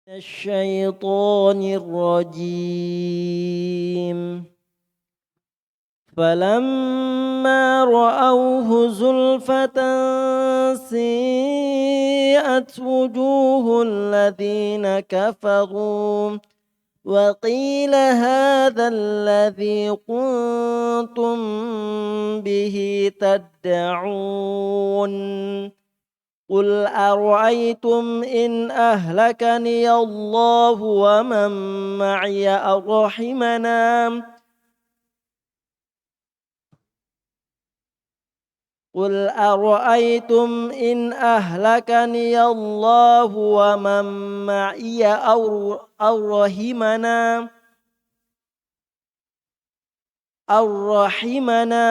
الشيطان الرجيم فلما رأوه زلفة سيئت وجوه الذين كفروا وقيل هذا الذي كنتم به تدعون قل أرأيتم إن أهلكني الله ومن معي أو رحمنا قل أرأيتم إن أهلكني الله ومن معي أو رحمنا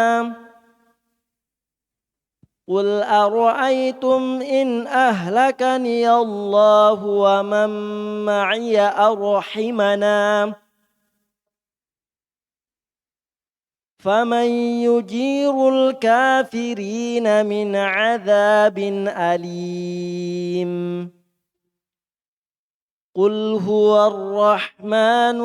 قل أرأيتم إن أهلكني الله ومن معي أو رحمنا فمن يجير الكافرين من عذاب أليم قل هو الرحمن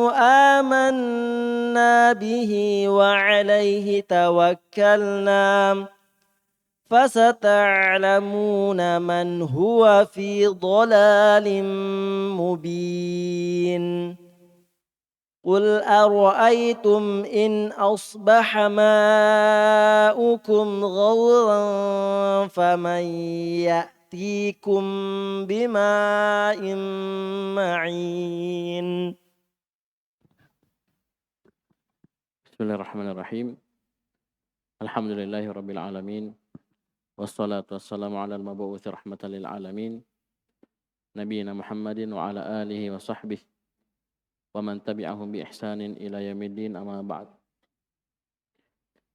آمنا به وعليه توكلنا فستعلمون من هو في ضلال مبين قل أرأيتم إن أصبح ماؤكم غورا فمن يأتيكم بماء معين. Bismillahirrahmanirrahim. Alhamdulillahirabbil alamin. Wassalatu wassalamu ala al-mab'uts rahmatan lil alamin. Nabiyina Muhammadin wa ala alihi wa sahbihi wa man tabi'ahum bi ihsanin ila yaumiddin amma ba'd.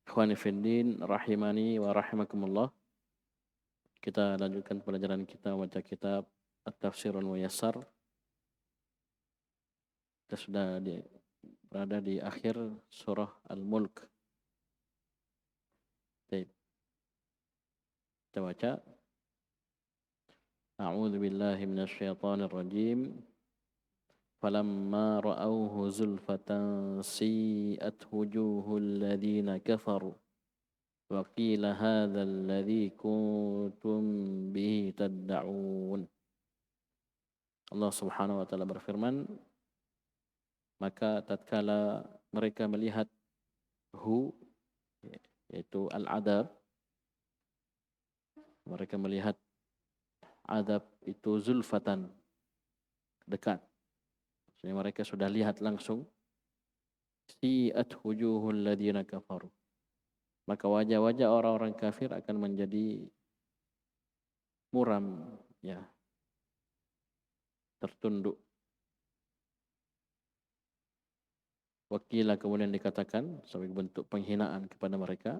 Ikhwani fid din rahimani wa rahimakumullah. Kita lanjutkan pelajaran kita baca kitab At-Tafsirul Muyassar. Kita sudah berada di akhir surah Al-Mulk. Baik. Kita baca. A'udzu billahi minasyaitonir rajim. فلما رأوه زلفة سيئت وجوه الذين كفروا وقيل هذا الذي كنتم به تدعون. Allah Subhanahu wa taala berfirman, maka tatkala mereka melihat yaitu al-adab, mereka melihat adab itu zulfatan, dekat. Jadi mereka sudah lihat langsung. Si'at wujuhul ladzina kafaru. Maka wajah-wajah orang-orang kafir akan menjadi muram, ya, tertunduk. Wakila kemudian dikatakan sebagai bentuk penghinaan kepada mereka.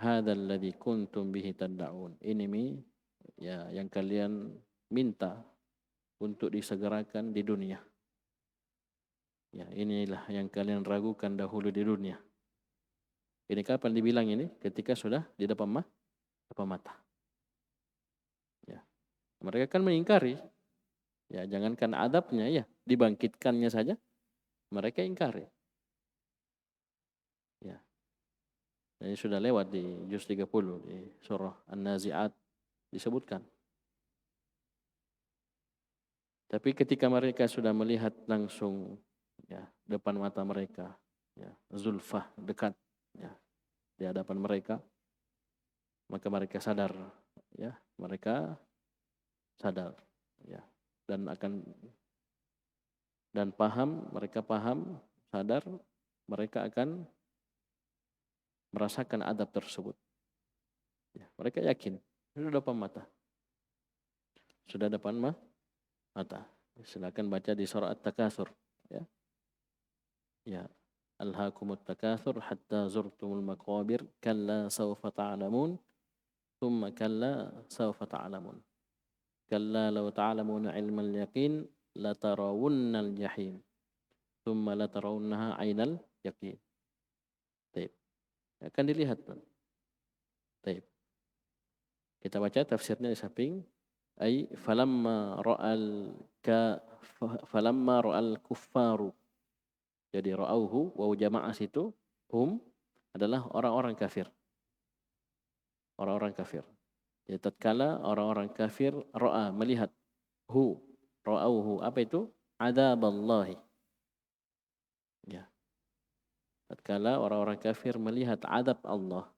Hadzal ladzi kuntum bihi tad'un. Ini ya yang kalian minta untuk disegerakan di dunia. Ya, inilah yang kalian ragukan dahulu di dunia. Ini kapan dibilang ini? Ketika sudah di depan mata. Ya. Mereka kan mengingkari. Ya, jangankan adabnya, ya, dibangkitkannya saja mereka ingkari. Ya. Ini sudah lewat di juz 30 di surah An-Nazi'at disebutkan. Tapi ketika mereka sudah melihat langsung, ya, depan mata mereka, ya, zulfah, dekat, ya, di hadapan mereka, maka mereka sadar, ya, mereka sadar, ya, mereka paham, sadar, mereka akan merasakan adab tersebut. Ya, mereka yakin sudah depan mata, sudah depan mata. Silakan baca di surah At-Takatsur, ya. Ya, alhaakumut takatsur hatta zurtumul maqabir kalla sawfa ta'lamun thumma kalla sawfa ta'lamun kalla law ta'lamuna ilmal yaqin la tarawunnal jahim thumma la tarawunnaha 'ainal yaqin. Baik. Akan dilihat. Baik. Kita baca tafsirnya di samping. Ay falamma ra'al falamma ra'al kuffaru. Jadi ra'auhu, waw jamaah situ, hum adalah orang-orang kafir. Orang-orang kafir. Jadi tatkala orang-orang kafir ra'a, melihat, ra'auhu, apa itu? Adzaballahi. Ya. Tatkala orang-orang kafir melihat adab Allah.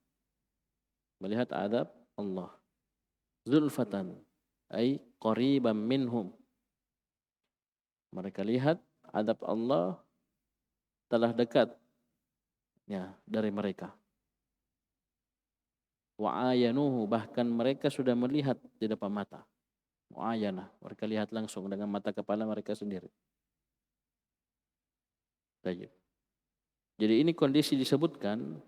Melihat adab Allah. Zulfatan, ay qariban minhum. Mereka lihat adab Allah telah dekat ya dari mereka. Wa ayanuhu, bahkan mereka sudah melihat di depan mata. Muayana, mereka lihat langsung dengan mata kepala mereka sendiri. Tayyib. Jadi ini kondisi disebutkan.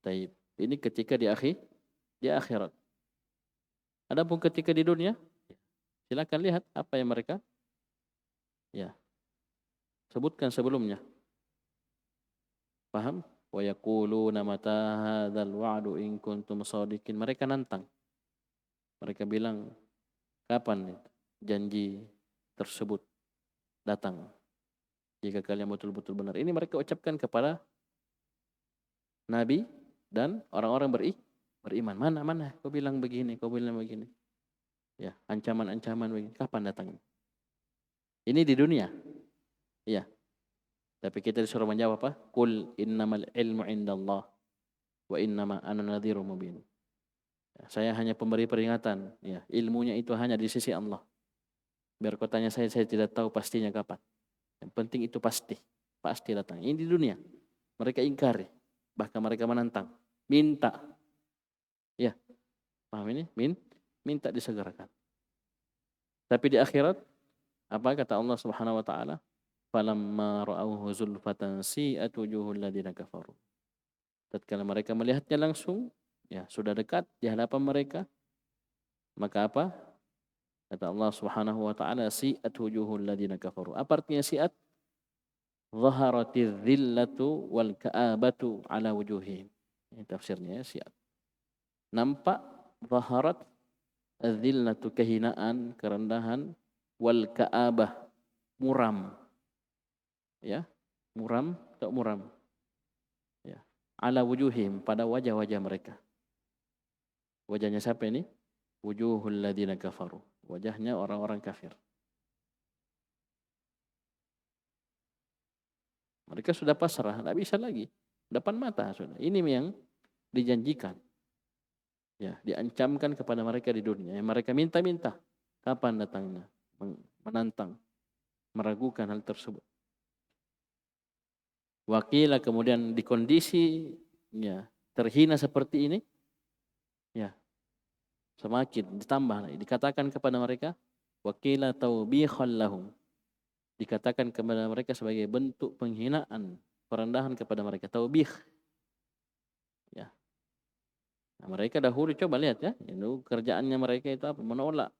Tayyib. Ini ketika di akhirat. Adapun ketika di dunia, silakan lihat apa yang mereka ya sebutkan sebelumnya. Paham? Wa yaquluna mata hadzal wa'du in kuntum shadiqin. Mereka nantang. Mereka bilang, kapan janji tersebut datang? Jika kalian betul-betul benar. Ini mereka ucapkan kepada Nabi dan orang-orang beriman. Mana? Kau bilang begini. Ya, ancaman-ancaman begini. Kapan datangnya? Ini di dunia. Iya. Tapi kita disuruh menjawab apa? Qul innamal ilmu indallah wa innama ana nadhirun mubin. Ya, saya hanya pemberi peringatan. Ya, ilmunya itu hanya di sisi Allah. Biar kau tanya saya tidak tahu pastinya kapan. Yang penting itu pasti datang. Ini di dunia. Mereka ingkari, bahkan mereka menantang, minta. Ya, paham ini? Minta disegerakan. Tapi di akhirat, apa kata Allah Subhanahu wa taala? Falamma ra'awhu zulfatan si'at wujuhul ladzina kafaru. Tatkala mereka melihatnya langsung, ya sudah dekat di hadapan mereka, maka apa? Kata Allah Subhanahu wa taala, si'at wujuhul ladzina kafaru. Apa artinya si'at? Zaharatiz zillatu wal ka'abatu ala wujuhihim. Ini tafsirnya ya, si'at. Nampak zaharat az-zillatu, kehinaan, kerendahan, wal ka'abah, muram. Ya, muram. Ya, ala wujuhihim, pada wajah-wajah mereka. Wajahnya siapa ini? Wujuhul ladzina kafaru. Wajahnya orang-orang kafir. Mereka sudah pasrah, tidak bisa lagi. Depan mata sudah. Ini yang dijanjikan. Ya, diancamkan kepada mereka di dunia. Yang mereka minta-minta. Kapan datangnya? Menantang. Meragukan hal tersebut. Wakila, kemudian di kondisi ya, terhina seperti ini. Ya, semakin ditambah. Dikatakan kepada mereka. Wakila taubihan lahum. Dikatakan kepada mereka sebagai bentuk penghinaan, perendahan kepada mereka. Taubih. Ya. Nah, mereka dahulu coba lihat ya, itu kerjaannya mereka itu apa? Menolak,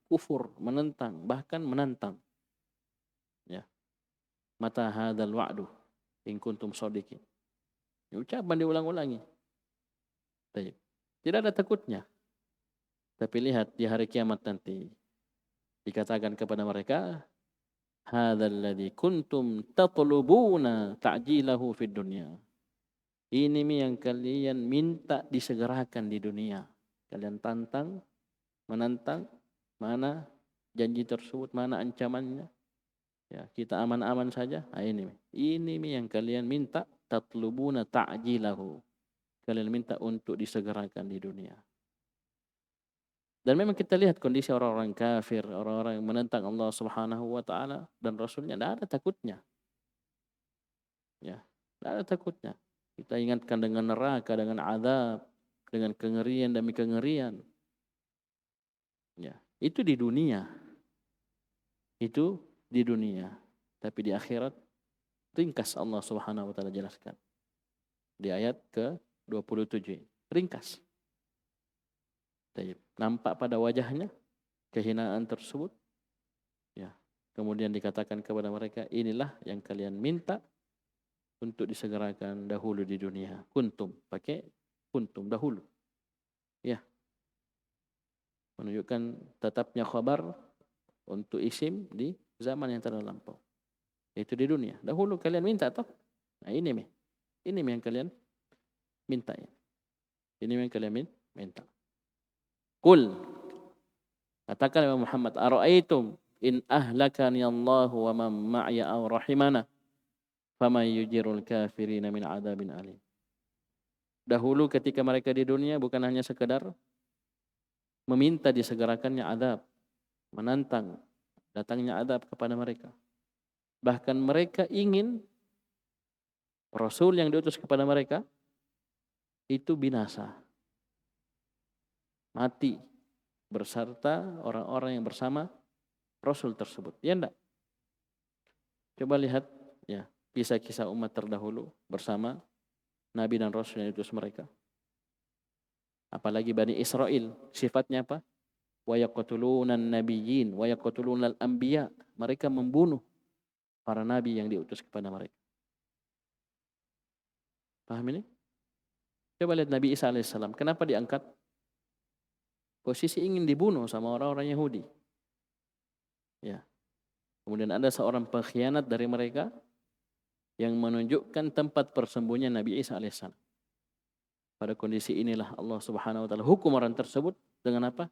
kufur, menentang, bahkan menantang. Ya. Mata hadzal wa'du in kuntum shadiqin. Ucapan diulang-ulangi. Tidak ada takutnya. Tapi lihat di hari kiamat nanti dikatakan kepada mereka, hadzal ladzi kuntum tatlubuna ta'jilahu fid dunya. Ini yang kalian minta disegerakan di dunia. Kalian menantang, mana janji tersebut, mana ancamannya. Ya, kita aman-aman saja. Nah, ini yang kalian minta, tatlubuna ta'jilahu. Kalian minta untuk disegerakan di dunia. Dan memang kita lihat kondisi orang-orang kafir, orang-orang yang menentang Allah Subhanahu wa taala dan Rasulnya, tidak ada takutnya. Ya, tidak ada takutnya. Kita ingatkan dengan neraka, dengan azab, dengan kengerian demi kengerian. Ya, itu di dunia. Itu di dunia. Tapi di akhirat ringkas Allah Subhanahu wa taala jelaskan. Di ayat ke-27. Ringkas. Nampak pada wajahnya kehinaan tersebut. Ya. Kemudian dikatakan kepada mereka, inilah yang kalian minta untuk disegerakan dahulu di dunia. Kuntum, pakai kuntum dahulu. Ya. Menunjukkan tetapnya khabar untuk isim di zaman yang telah lampau. Itu di dunia. Dahulu kalian minta toh. Nah ini yang kalian minta ya. Ini yang kalian minta. Qul, katakan ya Muhammad, ara'aitum in ahlakani Allah wa man ma'ya aw rahimana faman yujirul kafirina min adabin alim. Dahulu ketika mereka di dunia bukan hanya sekedar meminta disegerakannya adab, menantang datangnya adab kepada mereka. Bahkan mereka ingin Rasul yang diutus kepada mereka itu binasa, mati berserta orang-orang yang bersama Rasul tersebut. Ya enggak? Coba lihat ya kisah-kisah umat terdahulu bersama Nabi dan Rasul yang diutus mereka. Apalagi Bani Israel, sifatnya apa? Wa yaqtuluna an-nabiyyin wa yaqtuluna al-anbiya. Mereka membunuh para nabi yang diutus kepada mereka. Paham ini? Coba lihat Nabi Isa alaihissalam. Kenapa diangkat? Posisi ingin dibunuh sama orang-orang Yahudi. Ya. Kemudian ada seorang pengkhianat dari mereka yang menunjukkan tempat persembunyian Nabi Isa alaihissalam. Pada kondisi inilah Allah Subhanahu wa taala hukum orang tersebut dengan apa?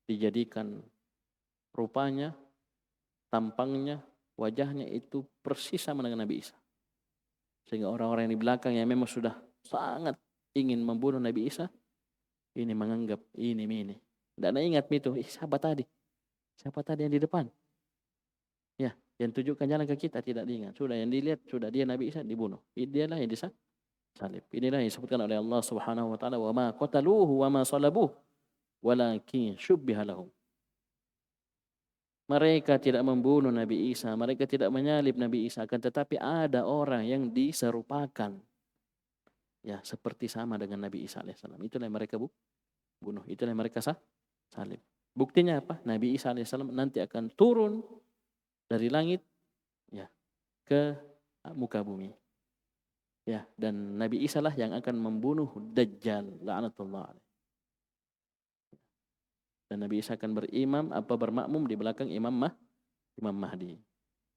Dijadikan rupanya, tampangnya, wajahnya itu persis sama dengan Nabi Isa. Sehingga orang-orang yang di belakang yang memang sudah sangat ingin membunuh Nabi Isa, ini menganggap ini. Tidak ingat itu, siapa tadi? Siapa tadi yang di depan? Ya, yang tunjukkan jalan ke kita tidak diingat. Sudah yang dilihat, sudah dia Nabi Isa dibunuh. Dialah yang disalib. Inilah yang disebutkan oleh Allah Subhanahu wa taala, "Wa ma qataluhu wa ma salabuhu, walakin syubbiha lahum." Mereka tidak membunuh Nabi Isa, mereka tidak menyalib Nabi Isa, akan tetapi ada orang yang diserupakan. Ya, seperti sama dengan Nabi Isa alaihissalam. Itulah yang mereka bunuh, itulah yang mereka salib. Buktinya apa? Nabi Isa alaihissalam nanti akan turun dari langit ya ke muka bumi. Ya, dan Nabi Isa lah yang akan membunuh Dajjal la'natullah alaih. Dan Nabi Isa akan bermakmum di belakang Imam Mahdi.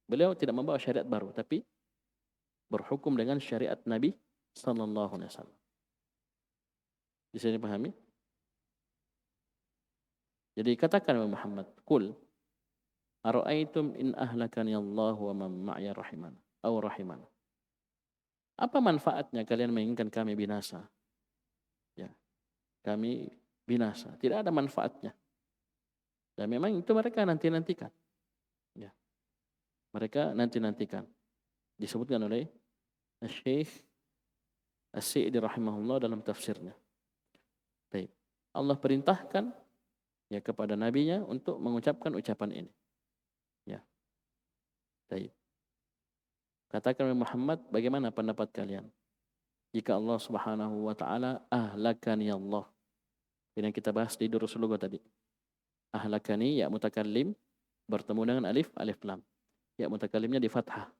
Beliau tidak membawa syariat baru, tapi berhukum dengan syariat Nabi sallallahu alaihi wasallam. Bisa dipahami? Jadi katakan Muhammad, "Qul ara'aitum in ahlakani Allah wa man ma'ya rahimana aw rahimana." Apa manfaatnya kalian menginginkan kami binasa? Ya, kami binasa. Tidak ada manfaatnya. Dan memang itu mereka nantikan. Ya. Mereka nantikan. Disebutkan oleh Syekh As-Sa'di rahimahullah dalam tafsirnya. Baik. Allah perintahkan ya kepada nabinya untuk mengucapkan ucapan ini. Ya. Baik. Katakan Muhammad, bagaimana pendapat kalian jika Allah Subhanahu wa taala ahlakani Allah. Ini yang kita bahas di durus lughah tadi. Ahlakani ya mutakallim bertemu dengan alif lam. Ya mutakallimnya di fathah.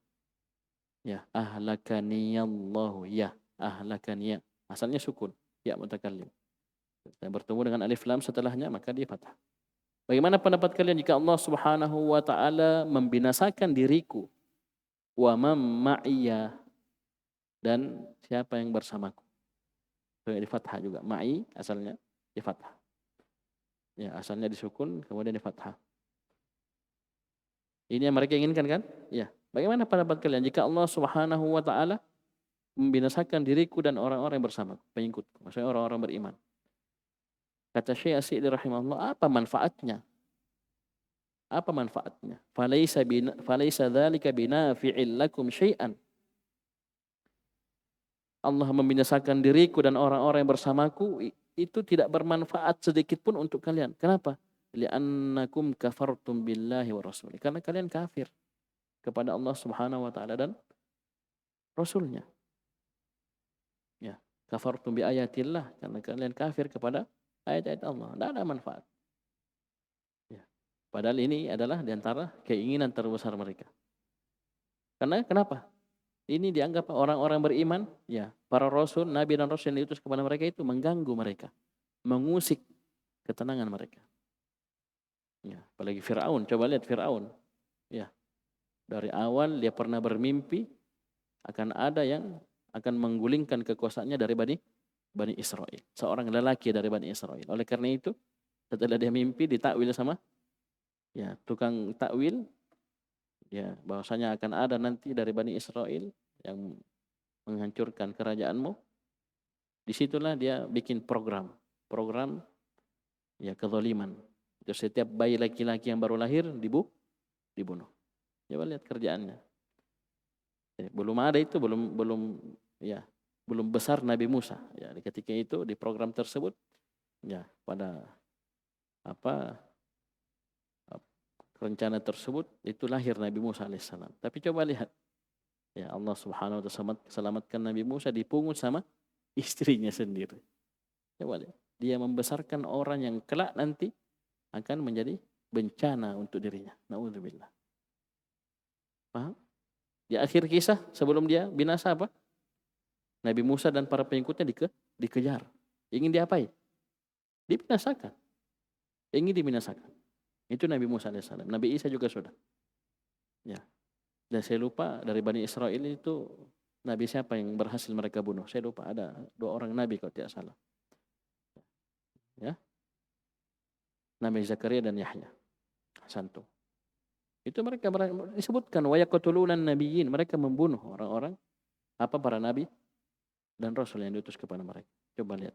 Ya, ahlakani Allah ya, ahlakani ya. Asalnya sukun, ya mutakallim. Dan bertemu dengan alif lam setelahnya maka di fathah. Bagaimana pendapat kalian jika Allah Subhanahu wa taala membinasakan diriku wa man ma'iya dan siapa yang bersamaku? Itu di fathah juga. Ma'i asalnya di fathah. Ya, asalnya disukun kemudian di fathah. Ini yang mereka inginkan kan? Ya. Bagaimana pendapat kalian jika Allah Subhanahu wa taala membinasakan diriku dan orang-orang yang bersamaku, pengikutku, maksudnya orang-orang beriman? Kata Syekh As-Sa'di rahimahullah, apa manfaatnya? Apa manfaatnya? Falaisa dzalika binafi'il lakum syai'an. Allah membinasakan diriku dan orang-orang yang bersamaku itu tidak bermanfaat sedikit pun untuk kalian. Kenapa? Li'annakum kafartum billahi wa rasulih. Karena kalian kafir kepada Allah Subhanahu wa taala dan Rasulnya. Ya, kafartum bi ayatillah, karena kalian kafir kepada ayat-ayat Allah. Tidak ada manfaat. Ya. Padahal ini adalah di antara keinginan terbesar mereka. Karena kenapa? Ini dianggap orang-orang beriman, ya, para rasul, nabi dan rasul yang diutus kepada mereka itu mengganggu mereka, mengusik ketenangan mereka. Ya, apalagi Firaun, coba lihat Firaun. Ya, dari awal dia pernah bermimpi akan ada yang akan menggulingkan kekuasaannya dari Bani Israel. Seorang lelaki dari Bani Israel. Oleh karena itu, setelah dia mimpi ditakwil sama ya tukang takwil, ya bahwasanya akan ada nanti dari Bani Israel yang menghancurkan kerajaanmu. Disitulah dia bikin program ya kezaliman. Itu setiap bayi laki-laki yang baru lahir dibunuh. Coba lihat kerjaannya. Belum ada itu, belum besar Nabi Musa. Ya, ketika itu di program tersebut, ya pada rencana tersebut itu lahir Nabi Musa alaihissalam. Tapi coba lihat, ya Allah Subhanahu wa taala selamatkan Nabi Musa dipungut sama istrinya sendiri. Coba lihat, dia membesarkan orang yang kelak nanti akan menjadi bencana untuk dirinya. Nauzubillah. Paham? Di akhir kisah sebelum dia binasa apa? Nabi Musa dan para pengikutnya dikejar. Ingin diapain? Dibinasakan. Ingin dibinasakan. Itu Nabi Musa alaihissalam. Nabi Isa juga sudah. Ya. Dan saya lupa dari Bani Israel itu Nabi siapa yang berhasil mereka bunuh. Saya lupa, ada 2 orang Nabi kalau tidak salah. Ya. Nabi Zakaria dan Yahya. Santo. Itu mereka disebutkan wa yaqtulunan nabiyyin, mereka membunuh orang-orang para nabi dan rasul yang diutus kepada mereka. Coba lihat.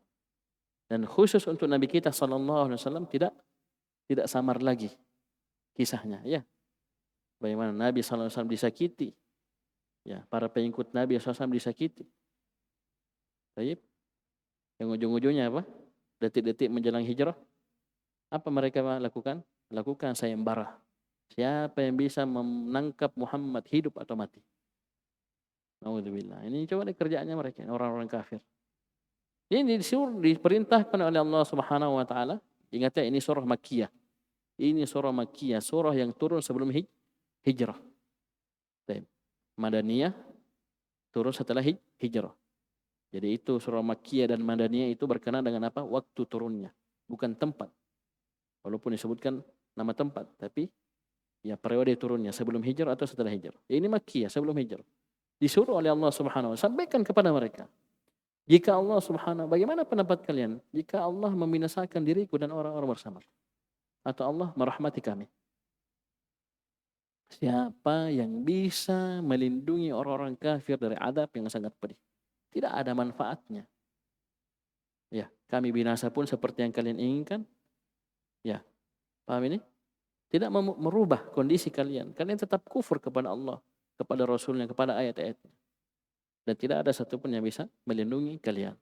Dan khusus untuk Nabi kita sallallahu alaihi wasallam tidak samar lagi kisahnya, ya. Bagaimana Nabi sallallahu alaihi wasallam disakiti. Ya, para pengikut Nabi sallallahu alaihi wasallam disakiti. Baik. Yang ujung-ujungnya apa? Detik-detik menjelang hijrah, apa mereka lakukan? Lakukan sayembara. Siapa yang bisa menangkap Muhammad hidup atau mati? Nauzubillah. Ini coba kerjaannya mereka, orang-orang kafir. Ini diperintahkan oleh Allah Subhanahu wa taala. Ingat ya, ini surah Makkiyah. Ini surah Makkiyah, surah yang turun sebelum hijrah. Madaniyah turun setelah hijrah. Jadi itu surah Makkiyah dan Madaniyah itu berkenaan dengan apa? Waktu turunnya, bukan tempat. Walaupun disebutkan nama tempat, tapi ya periode turunnya sebelum hijrah atau setelah hijrah. Ini Makkiyah, sebelum hijrah. Disuruh oleh Allah Subhanahu wa taala, sampaikan kepada mereka. Jika Allah Subhanahu, bagaimana pendapat kalian jika Allah membinasakan diriku dan orang-orang bersama, atau Allah merahmati kami? Siapa yang bisa melindungi orang-orang kafir dari adab yang sangat pedih? Tidak ada manfaatnya. Ya, kami binasa pun seperti yang kalian inginkan. Ya, paham ini? Tidak merubah kondisi kalian. Kalian tetap kufur kepada Allah, kepada Rasulnya, kepada ayat-ayatnya. Dan tidak ada satupun yang bisa melindungi kalian.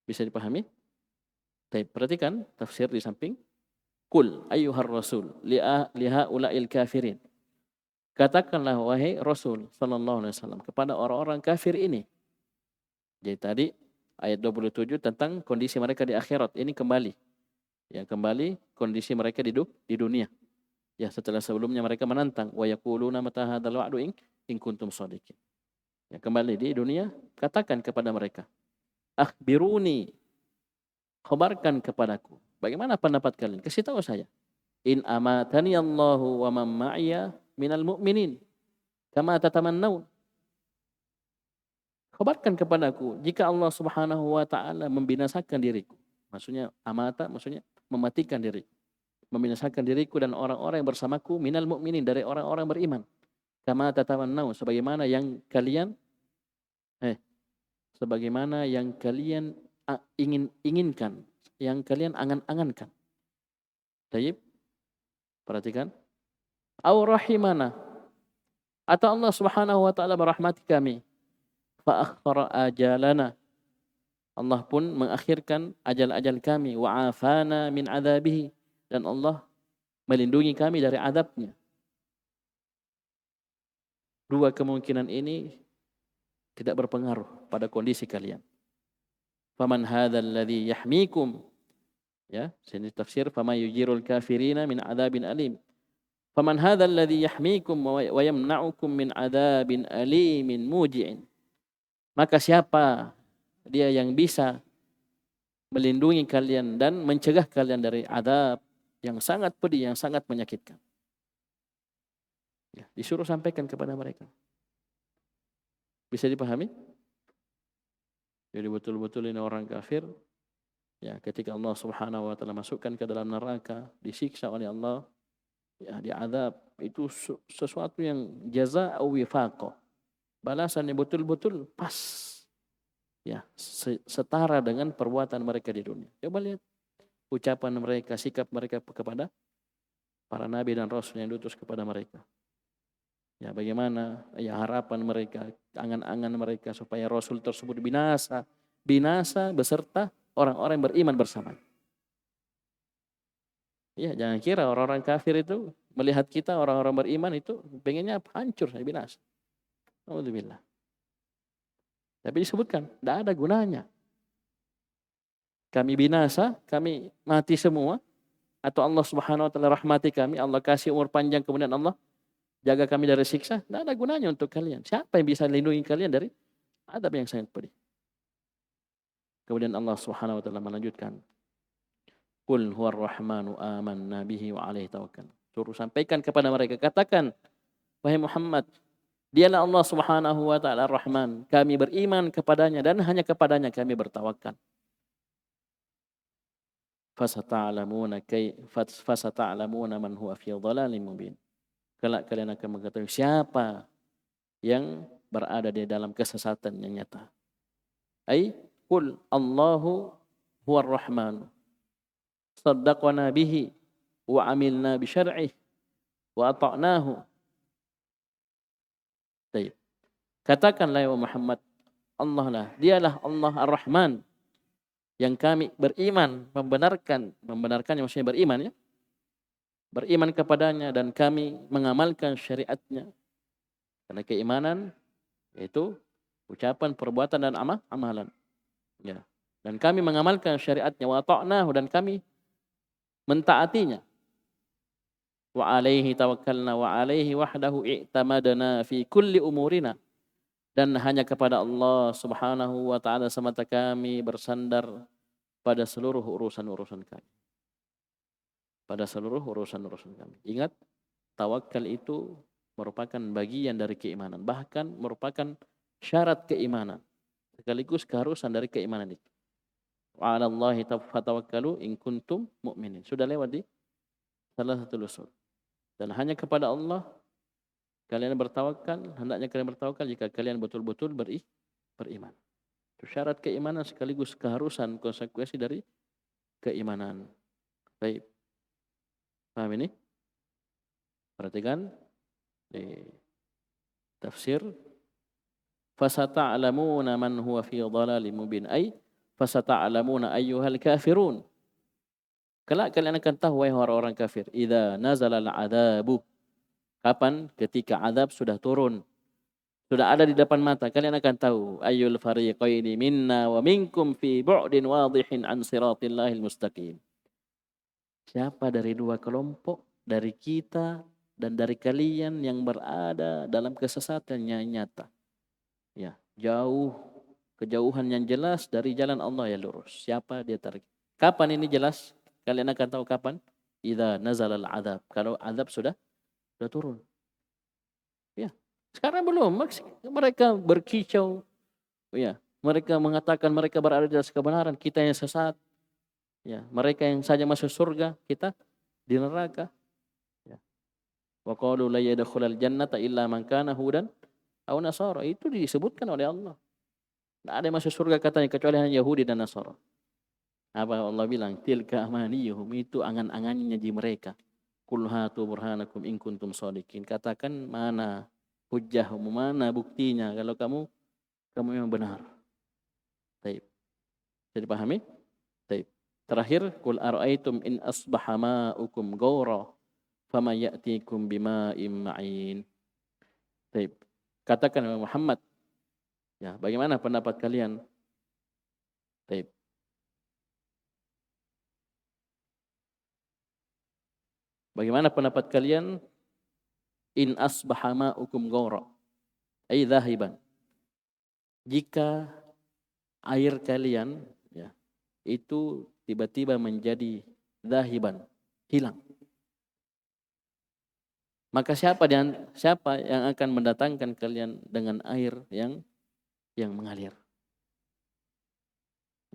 Bisa dipahami? Perhatikan tafsir di samping. Qul ayyuhar rasul lihaula'il kafirin. Katakanlah wahai Rasul sallallahu alaihi wasallam kepada orang-orang kafir ini. Jadi tadi ayat 27 tentang kondisi mereka di akhirat. Ini kembali. Ya, kembali kondisi mereka di dunia. Ya, setelah sebelumnya mereka menantang wa yaquluna mata hadzal wa'du in kuntum shadiqin. Ya, kembali di dunia, katakan kepada mereka, akhbiruni, khabarkan kepadaku. Bagaimana pendapat kalian? Kasih tahu saya. In amatani Allahu wa man ma'iya minal mu'minin kama tatamannaun. Khabarkan kepadaku jika Allah Subhanahu wa taala membinasakan diriku. Maksudnya amata, maksudnya mematikan diri. Membinasakan diriku dan orang-orang yang bersamaku minal mu'minin, dari orang-orang beriman. Kama tatamannau, sebagaimana yang kalian inginkan, yang kalian angan-angankan. Baik. Perhatikan. Au rahimana, atau Allah Subhanahu wa taala merahmati kami. Fa akhara ajalana, Allah pun mengakhirkan ajal-ajal kami, wa afana min adzabihi, dan Allah melindungi kami dari azabnya. Dua kemungkinan ini tidak berpengaruh pada kondisi kalian. Faman hadzal ladzi yahmikum, ya, sini tafsir fama yujirul kafirina min adzabin alim. Faman hadzal ladzi yahmikum wa yamna'ukum min adzabin alimin muji'in. Maka siapa dia yang bisa melindungi kalian dan mencegah kalian dari adab yang sangat pedih, yang sangat menyakitkan. Ya, disuruh sampaikan kepada mereka. Bisa dipahami? Jadi betul-betul ini orang kafir, ya ketika Allah Subhanahu wa taala masukkan ke dalam neraka, disiksa oleh Allah, ya diazab, itu sesuatu yang jazaa'u wifaqa. Balasan yang betul-betul pas. Ya, setara dengan perbuatan mereka di dunia. Coba lihat ucapan mereka, sikap mereka kepada para nabi dan rasul yang diutus kepada mereka. Ya, bagaimana ya harapan mereka, angan-angan mereka supaya rasul tersebut binasa beserta orang-orang yang beriman bersama. Ya, jangan kira orang-orang kafir itu melihat kita orang-orang beriman itu pengennya hancur, binasa. Alhamdulillah. Tapi disebutkan, tidak ada gunanya. Kami binasa, kami mati semua, atau Allah Subhanahu wa taala rahmati kami, Allah kasih umur panjang, kemudian Allah jaga kami dari siksa, tidak ada gunanya untuk kalian. Siapa yang bisa lindungi kalian dari adab yang sangat pedih? Kemudian Allah Subhanahu wa taala melanjutkan, Qul huwar rahmanu amanna bihi wa alaihi tawakkal. Suruh sampaikan kepada mereka, katakan, wahai Muhammad, dialah Allah Subhanahu wa taala Ar-Rahman. Kami beriman kepadanya dan hanya kepadanya kami bertawakal. Fasata'lamuna man huwa fi dhalalin mubin. Kelak kalian akan mengetahui siapa yang berada di dalam kesesatan yang nyata. Ai qul Allahu huwar Rahman. Saddaqana bihi wa amilna bi syar'ihi wa ata'nahu. Baik. Katakanlah ya Muhammad, Allah lah, dialah Allah Ar-Rahman yang kami beriman, membenarkannya maksudnya beriman ya. Beriman kepadanya dan kami mengamalkan syariatnya. Karena keimanan yaitu ucapan, perbuatan dan amalan. Ya. Dan kami mengamalkan syariatnya, wa ta'nahu, dan kami mentaatinya. Wa alaihi tawakkalna wa alaihi wahdahu i'tamadna fi kulli umurina. Dan hanya kepada Allah Subhanahu wa taala semata kami bersandar pada seluruh urusan-urusan kami. Pada seluruh urusan-urusan kami. Ingat, tawakal itu merupakan bagian dari keimanan, bahkan merupakan syarat keimanan, sekaligus keharusan dari keimanan itu. Wa 'alallahi fatawakkalu in kuntum mu'minin. Sudah lewat di salah satu usul. Dan hanya kepada Allah kalian bertawakal, hendaknya kalian bertawakal jika kalian betul-betul beriman. Itu syarat keimanan sekaligus keharusan, konsekuensi dari keimanan. Baik. Paham ini? Perhatikan di tafsir, fasata'lamuna man huwa fi dhalalim mubin, ay fasata'lamuna ayyuhal kafirun. Kelak kalian akan tahu wahai orang-orang kafir, idza nazala al-'adzabu. Kapan? Ketika azab sudah turun. Sudah ada di depan mata, kalian akan tahu ayyul fariqaini minna wa minkum fi bu'din wadihin an siratillahil mustaqim. Siapa dari dua kelompok, dari kita dan dari kalian yang berada dalam kesesatan yang nyata. Ya, jauh, kejauhan yang jelas dari jalan Allah yang lurus. Siapa dia tarik? Kapan ini jelas? Kalian akan tahu kapan? Idza nazalal azab. Kalau azab sudah turun. Ya, sekarang belum. Mereka berkicau. Ya, mereka mengatakan mereka berada di atas kebenaran, kita yang sesat. Ya, mereka yang saja masuk surga, kita di neraka. Ya. Wa qalu la yadkhulul jannata illa man kana hudan aw nasara. Itu disebutkan oleh Allah. Tidak ada yang masuk surga katanya kecuali hanya Yahudi dan Nasara. Apa Allah bilang? Tilka amaniyuhum, itu angan-angannya di mereka. Qul hatu burhanakum in kuntum shadiqin. Katakan mana hujjahmu, mana buktinya kalau kamu memang benar. Baik. Jadi pahami? Baik. Terakhir, qul ara'aitum in asbaha ma'ukum ghawra fama ya'tikum bima'in ma'in. Baik. Katakan Muhammad, ya, bagaimana pendapat kalian? Baik. Bagaimana pendapat kalian in asbaha ma'ukum ghawra, ay dhahiban. Jika air kalian ya itu tiba-tiba menjadi dhahiban, hilang. Maka siapa yang akan mendatangkan kalian dengan air yang mengalir?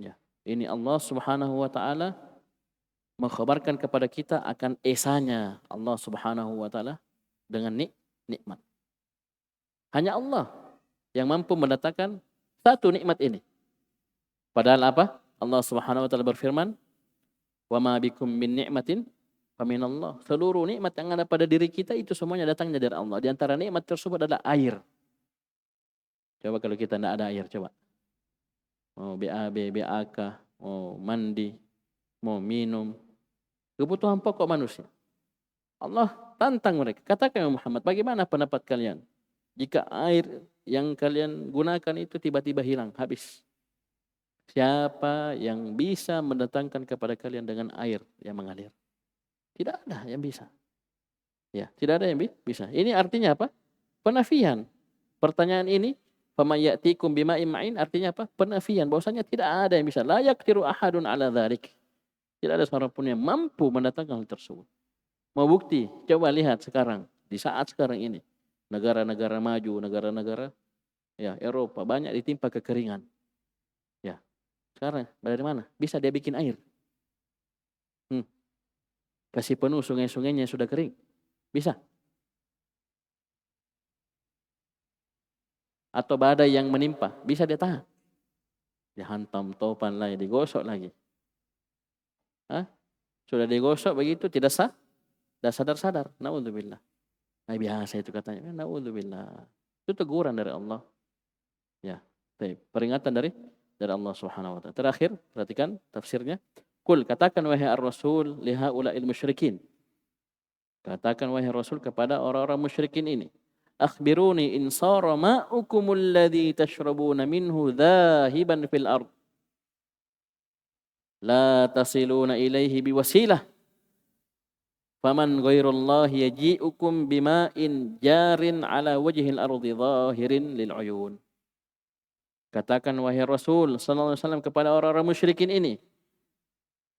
Ya, ini Allah Subhanahu wa taala mengkhabarkan kepada kita akan esanya Allah Subhanahu wa taala dengan nikmat. Hanya Allah yang mampu mendatangkan satu nikmat ini. Padahal apa? Allah Subhanahu wa taala berfirman, "Wa ma bikum min ni'matin faminallah." Seluruh nikmat yang ada pada diri kita itu semuanya datangnya dari Allah. Di antara nikmat tersebut adalah air. Coba kalau kita tidak ada air, coba. Mau BAB, BAK, mau mandi, mau minum. Kebutuhan pokok manusia. Allah tantang mereka. Katakan ya Muhammad, bagaimana pendapat kalian? Jika air yang kalian gunakan itu tiba-tiba hilang, habis. Siapa yang bisa mendatangkan kepada kalian dengan air yang mengalir? Tidak ada yang bisa. Ya, tidak ada yang bisa. Ini artinya apa? Penafian. Pertanyaan ini, faman ya'tikum bima'in ma'in, artinya apa? Penafian. Bahwasanya tidak ada yang bisa. La yaqdiru ahadun ala dzalik. Tidak ada seorang pun yang mampu mendatangkan hal tersebut. Mau bukti? Coba lihat sekarang, di saat sekarang ini. Negara-negara maju, negara-negara ya Eropa banyak ditimpa kekeringan. Ya. Sekarang dari mana? Bisa dia bikin air. Kasih penuh sungai-sungainya yang sudah kering. Bisa. Atau badai yang menimpa, bisa dia tahan. Dihantam topan lagi, digosok lagi. Sudah digosok begitu tidak sah, tidak sadar-sadar. Naudzubillah. Nah, biasa itu katanya. Naudzubillah. Itu teguran dari Allah. Ya, peringatan dari Allah Subhanahu wa taala. Terakhir, perhatikan tafsirnya. Kul, katakan wahai ar-rasul li haula'il musyrikin. Katakan wahai rasul kepada orang-orang musyrikin ini. Akhbiruni in sara ma'ukumul ladzi tashrabuna minhu dhahiban fil ard. La tasiluna ilaihi biwasilah. Faman ghairullahi yaji'ukum bima'in jarin ala wajhil ardi zahirin lil uyun. Katakan wahai Rasul sallallahu alaihi wasallam kepada orang-orang musyrikin ini,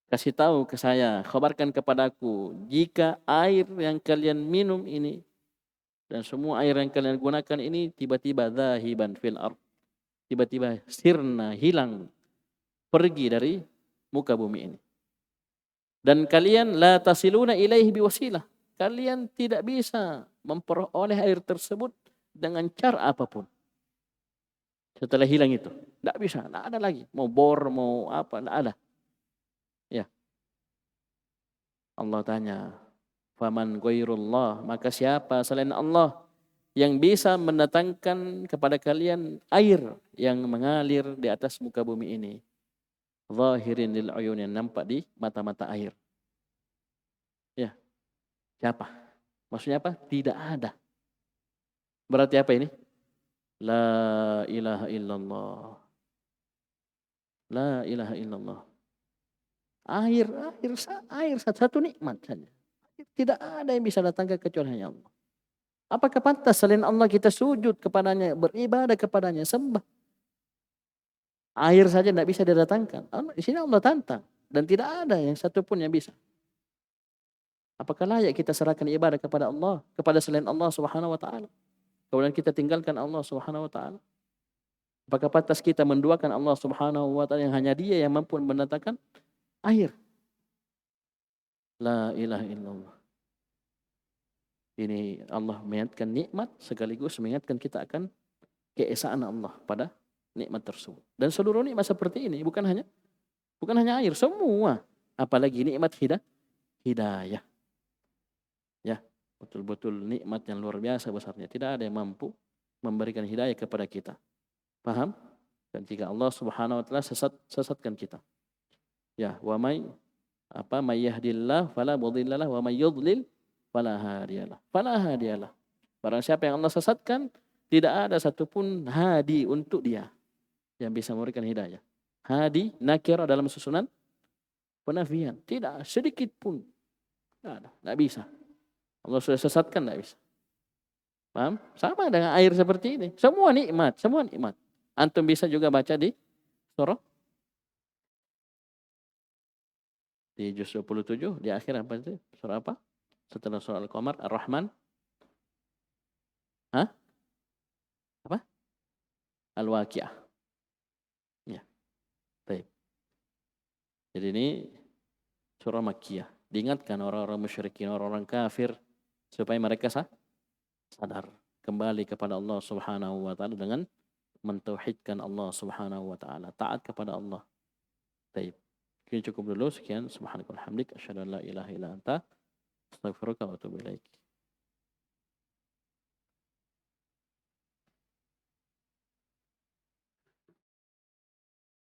kasih tahu ke saya, khabarkan kepadaku jika air yang kalian minum ini dan semua air yang kalian gunakan ini tiba-tiba zahiban fil ard, tiba-tiba sirna, hilang, pergi dari muka bumi ini. Dan kalian la tasiluna ilaihi biwasilah, kalian tidak bisa memperoleh air tersebut dengan cara apapun. Setelah hilang itu, tidak bisa, tidak ada lagi. Mau bor, mau apa, tidak ada. Ya. Allah tanya, faman ghairullah, maka siapa selain Allah yang bisa mendatangkan kepada kalian air yang mengalir di atas muka bumi ini. Zahirin lil uyun, yang nampak di mata-mata air. Ya. Siapa? Maksudnya apa? Tidak ada. Berarti apa ini? La ilaha illallah. La ilaha illallah. Air satu nikmat saja. Tidak ada yang bisa datangkan kecuali hanya Allah. Apakah pantas selain Allah kita sujud kepadanya, beribadah kepadanya, sembah? Air saja tidak bisa didatangkan. Di sini Allah tantang. Dan tidak ada yang satu pun yang bisa. Apakah layak kita serahkan ibadah kepada Allah, kepada selain Allah Subhanahu wa taala? Kemudian kita tinggalkan Allah Subhanahu wa taala. Apakah pantas kita menduakan Allah Subhanahu wa taala yang hanya Dia yang mampu mendatangkan air? La ilaha illallah. Ini Allah mengingatkan nikmat sekaligus mengingatkan kita akan keesaan Allah pada nikmat tersebut. Dan seluruh nikmat seperti ini bukan hanya air, semua. Apalagi nikmat hidayah. Ya. Betul-betul nikmat yang luar biasa besarnya. Tidak ada yang mampu memberikan hidayah kepada kita. Paham? Dan jika Allah Subhanahu wa taala sesatkan kita. Ya, wa may yahdillah fala mudhillalah wa may yudlil fala hadiyalah. Barang siapa yang Allah sesatkan, tidak ada satupun hadi untuk dia yang bisa memberikan hidayah. Hadi nakira dalam susunan penafian. Tidak sedikit pun. Tidak bisa. Allah sudah sesatkan, tidak bisa. Paham? Sama dengan air seperti ini. Semua nikmat. Antum bisa juga baca di surah Di juz 27 di akhir apa itu? Surah apa? Setelah surah Al-Qamar, Ar-Rahman, hah? Apa? Al-Waqiah. Ya, baik. Jadi ini surah Makkiyah. Diingatkan orang-orang musyrikin, orang-orang kafir supaya mereka sadar kembali kepada Allah Subhanahu wa taala dengan mentauhidkan Allah Subhanahu wa taala, taat kepada Allah. Baik. Oke, cukup dulu sekian. Subhanakallahumma hamdik asyhadu an la ilaha illa anta astaghfiruka wa atubu ilaik.